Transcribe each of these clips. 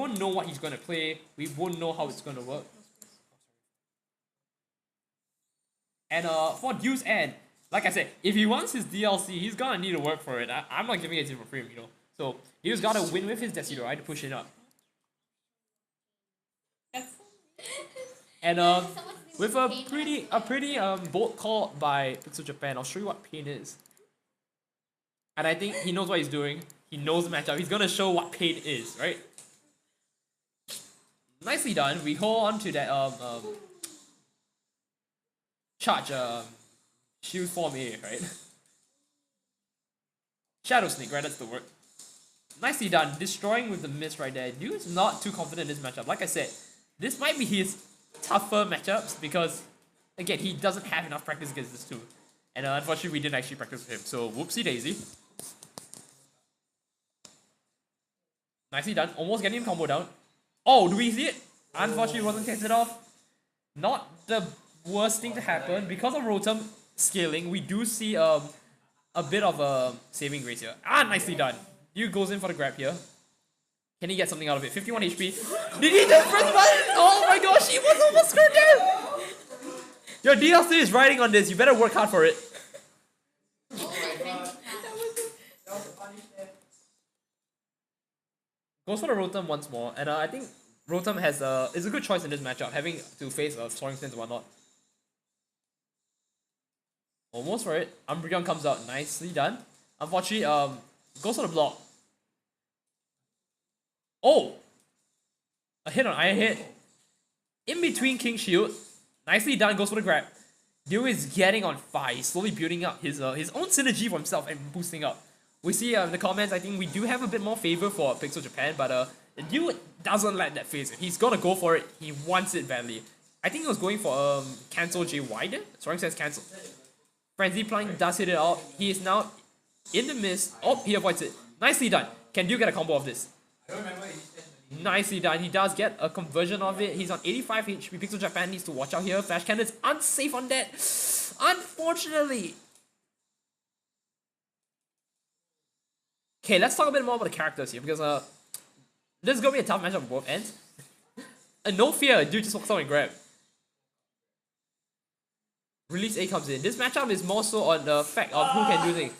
won't know what he's gonna play. We won't know how it's gonna work. And for Dew's end, like I said, if he wants his DLC, he's gonna need to work for it. I'm not giving it to him for free, you know. So Dew's gotta win with his Decidueye to push it up. And with a pretty bold call by PixelJapan, I'll show you what pain is. And I think he knows what he's doing. He knows the matchup. He's gonna show what pain is, right? Nicely done. We hold on to that charge shield form A, right? Shadow Sneak, right? That's the word. Nicely done. Destroying with the miss right there. Dew is not too confident in this matchup. Like I said, this might be his tougher matchups because, again, he doesn't have enough practice against this too. And unfortunately, we didn't actually practice with him. So, whoopsie daisy. Nicely done. Almost getting him combo down. Oh, do we see it? Unfortunately, wasn't tested off. Not the worst thing to happen. Because of Rotom scaling, we do see a bit of a saving grace here. Ah, nicely done. Dew goes in for the grab here. Can he get something out of it? 51 HP. Did he just press button? Oh my gosh, he was almost screwed down! Your DLC is riding on this. You better work hard for it. Goes for the Rotom once more, and I think Rotom is a good choice in this matchup, having to face Soaring Stance and whatnot. Almost for it. Umbreon comes out, nicely done. Unfortunately, goes for the block. Oh! A hit on Iron Hit. In between King Shield. Nicely done, goes for the grab. Dew is getting on fire. He's slowly building up his own synergy for himself and boosting up. We see in the comments, I think we do have a bit more favor for PixelJapan, but Dew doesn't let that phase him. He's gonna go for it. He wants it badly. I think he was going for cancel JY there. Sorry, says cancel. Frenzy Plank does hit it out. He is now in the mist. Oh, he avoids it. Nicely done. Can Dew get a combo of this? Nicely done. He does get a conversion of it. He's on 85 HP. PixelJapan needs to watch out here. Flash Cannon's unsafe on that. Unfortunately. Okay, let's talk a bit more about the characters here because this is gonna be a tough matchup on both ends. And no fear, Dew just walks out and grab. Release A comes in. This matchup is more so on the fact of who can do things.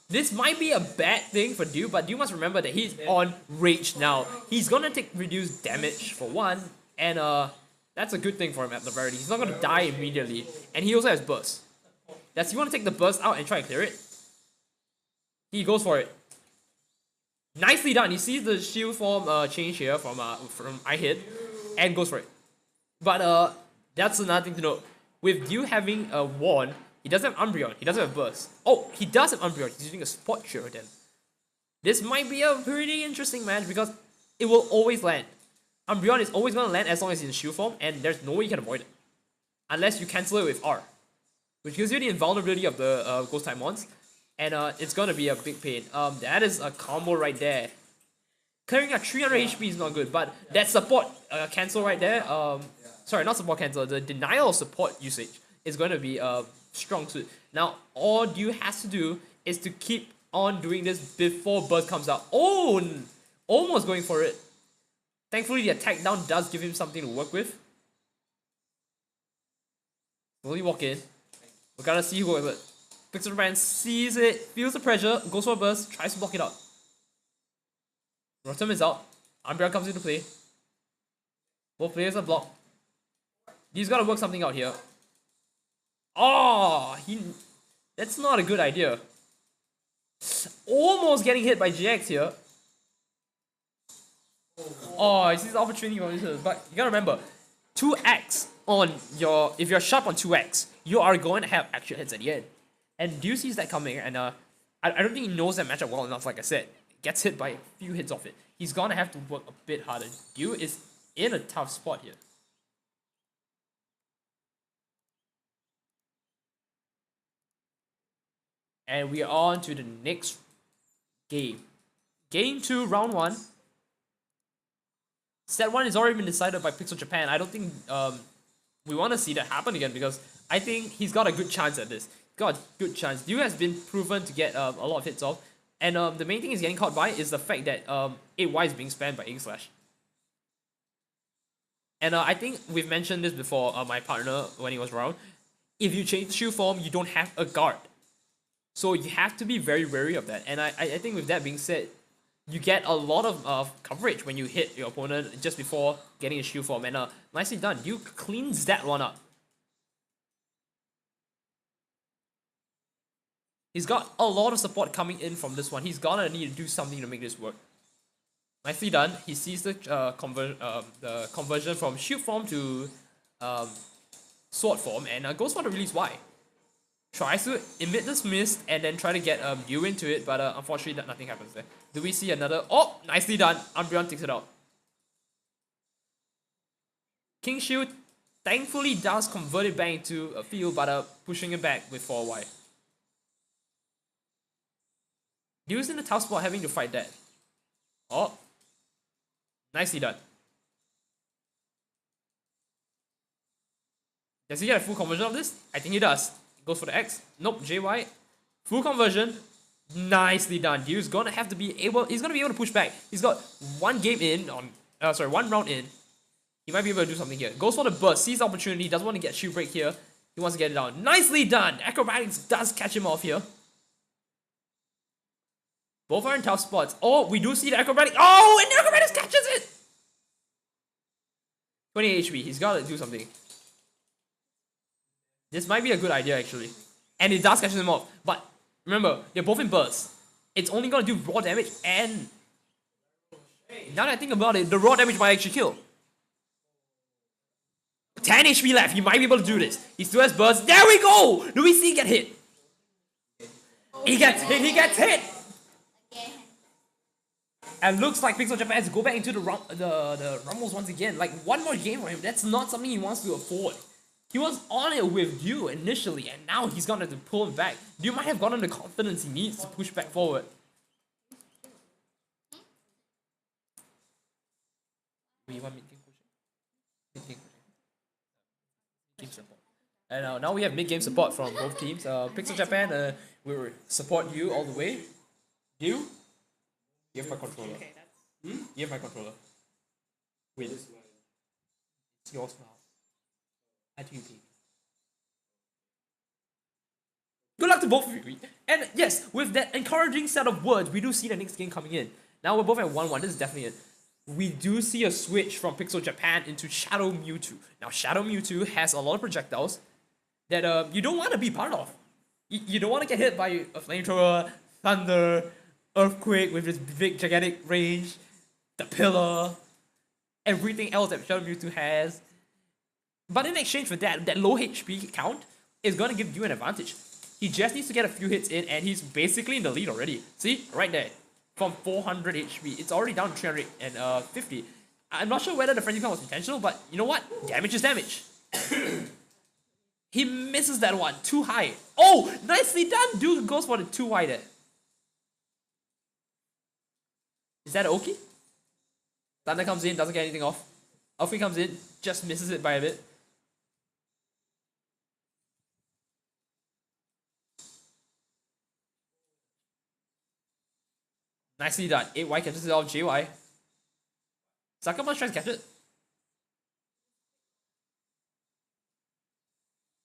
This might be a bad thing for Dew, but Dew must remember that he's on Rage now. He's gonna take reduced damage for one, and that's a good thing for him at the very least. He's not gonna die immediately, and he also has burst. Does he want to take the burst out and try to clear it? He goes for it. Nicely done. He sees the shield form change here from I hit, and goes for it. But that's another thing to note. With Dew having a wand, he doesn't have Umbreon. He doesn't have burst. Oh, he does have Umbreon. He's using a Spot Share then. This might be a pretty interesting match because it will always land. Umbreon is always going to land as long as he's in shield form, and there's no way you can avoid it. Unless you cancel it with R, which gives you the invulnerability of the Ghost type mons. And it's gonna be a big pain. That is a combo right there. Clearing at 300 HP is not good, but that support cancel right there. Sorry, not support cancel. The denial of support usage is going to be strong suit. Now, all Dew has to do is to keep on doing this before burst comes out. Oh, almost going for it. Thankfully, the attack down does give him something to work with. Slowly walk in. We're gonna see who goes it. PixelJapan sees it, feels the pressure, goes for a burst, tries to block it out. Rotom is out. Umbreon comes into play. Both players are blocked. He's got to work something out here. Oh, that's not a good idea. Almost getting hit by GX here. Oh, he sees the opportunity for this, but you gotta remember, 2x on your, if you're sharp on 2x, you are going to have actual hits at the end. And Dew sees that coming, and I don't think he knows that matchup well enough, like I said. Gets hit by a few hits off it. He's gonna have to work a bit harder. Dew is in a tough spot here. And we are on to the next game. Game 2, round 1. Set 1 has already been decided by PixelJapan. I don't think we want to see that happen again because I think he's got a good chance at this. Got a good chance. Dew has been proven to get a lot of hits off. And the main thing he's getting caught by is the fact that 8Y is being spammed by Aegislash. And I think we've mentioned this before, my partner, when he was around. If you change shoe form, you don't have a guard. So you have to be very wary of that. And I think with that being said, you get a lot of coverage when you hit your opponent just before getting a shoe form. And nicely done. You cleans that one up. He's got a lot of support coming in from this one. He's gonna need to do something to make this work. Nicely done. He sees the conversion from shoot form to sword form and goes for the release Y. Tries to emit this mist and then try to get Dew into it, but unfortunately nothing happens there. Do we see another? Oh, nicely done. Umbreon takes it out. King Shield thankfully does convert it back into a field, but pushing it back with 4Y. Dew's in the tough spot having to fight that. Oh. Nicely done. Does he get a full conversion of this? I think he does. Goes for the X. Nope, JY. Full conversion. Nicely done. Dew's gonna have to be able. He's gonna be able to push back. He's got one game in on. One round in. He might be able to do something here. Goes for the burst. Sees the opportunity. Doesn't want to get shield break here. He wants to get it down. Nicely done. Acrobatics does catch him off here. Both are in tough spots. Oh, we do see the acrobatic. Oh, and the acrobatics catches it. 28 HP. He's got to do something. This might be a good idea, actually. And it does catch him off. But remember, they're both in bursts. It's only going to do raw damage and... Now that I think about it, the raw damage might actually kill. 10 HP left. He might be able to do this. He still has bursts. There we go! Do we see him get hit? He gets hit. He gets hit! And looks like PixelJapan has to go back into the Rumbles once again. Like, one more game for him. That's not something he wants to afford. He was on it with Dew initially, and now he's gonna have to pull him back. Dew might have gotten the confidence he needs to push back forward. We want mid-game pushing? Mid-game pushing. Game support. And now we have mid-game support from both teams. PixelJapan will support you all the way. Dew? You have my controller. You have my controller. Wait. It's yours now. I do you, baby. Good luck to both of you. And yes, with that encouraging set of words, we do see the next game coming in. Now we're both at 1-1. This is definitely it. We do see a switch from PixelJapan into Shadow Mewtwo. Now Shadow Mewtwo has a lot of projectiles that you don't want to be part of. You don't want to get hit by a flamethrower, thunder, earthquake with its big gigantic range, the pillar, everything else that Shadow Mewtwo has. But in exchange for that low HP count is going to give you an advantage. He just needs to get a few hits in and he's basically in the lead already. See? Right there. From 400 HP. It's already down to 350. I'm not sure whether the frenzy count was intentional, but you know what? Damage is damage. He misses that one. Too high. Oh! Nicely done! Dude goes for the too high there. Is that Oki? Thunder comes in, doesn't get anything off. Alfie comes in, just misses it by a bit. Nicely done. 8Y catches it off JY. Sakuma tries to catch it.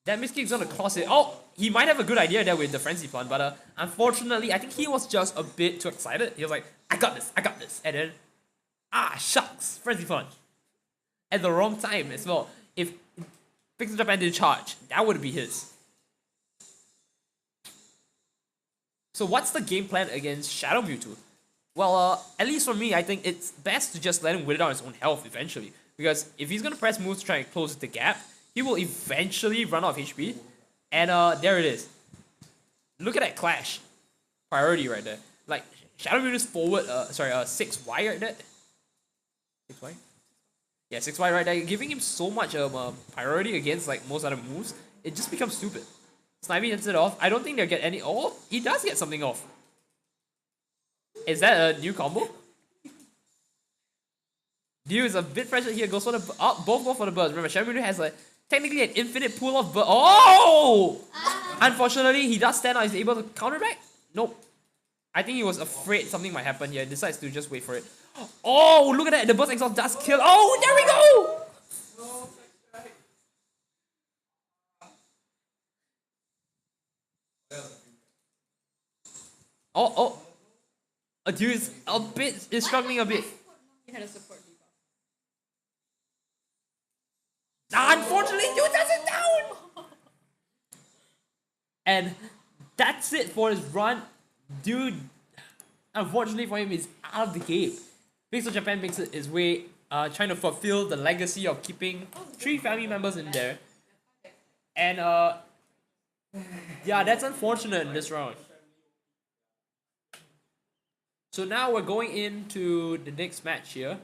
That miskick's gonna cross it. Oh, he might have a good idea there with the frenzy pun, but unfortunately, I think he was just a bit too excited. He was like, I got this, and then, shucks, frenzy punch. At the wrong time as well. If PixelJapan didn't charge, that would be his. So what's the game plan against Shadow Mewtwo? Well, at least for me, I think it's best to just let him win it on his own health eventually. Because if he's gonna press moves to try and close the gap, he will eventually run out of HP. And there it is. Look at that clash. Priority right there. Like, Shadow Mewtwo's forward, 6Y right there. 6Y? Yeah, 6Y right there. Giving him so much priority against like most other moves, it just becomes stupid. Snivy hits it off. I don't think they'll get any. Oh, he does get something off. Is that a new combo? Dew is a bit pressured here. Goes for the both go for the burst. Remember, Shadow Mewtwo has technically an infinite pool of burst. Oh! Unfortunately, he does stand out. He's able to counter back. Nope. I think he was afraid something might happen here. Decides to just wait for it. Oh, look at that. The burst exhaust does kill. Oh, there we go! Dude is struggling a bit. He had a support debuff. Unfortunately, dude does it down! And that's it for his run. Dude, unfortunately for him, he's out of the game. PixelJapan makes it his way, trying to fulfill the legacy of keeping 3 family members in there. And yeah, that's unfortunate in this round. So now we're going into the next match here.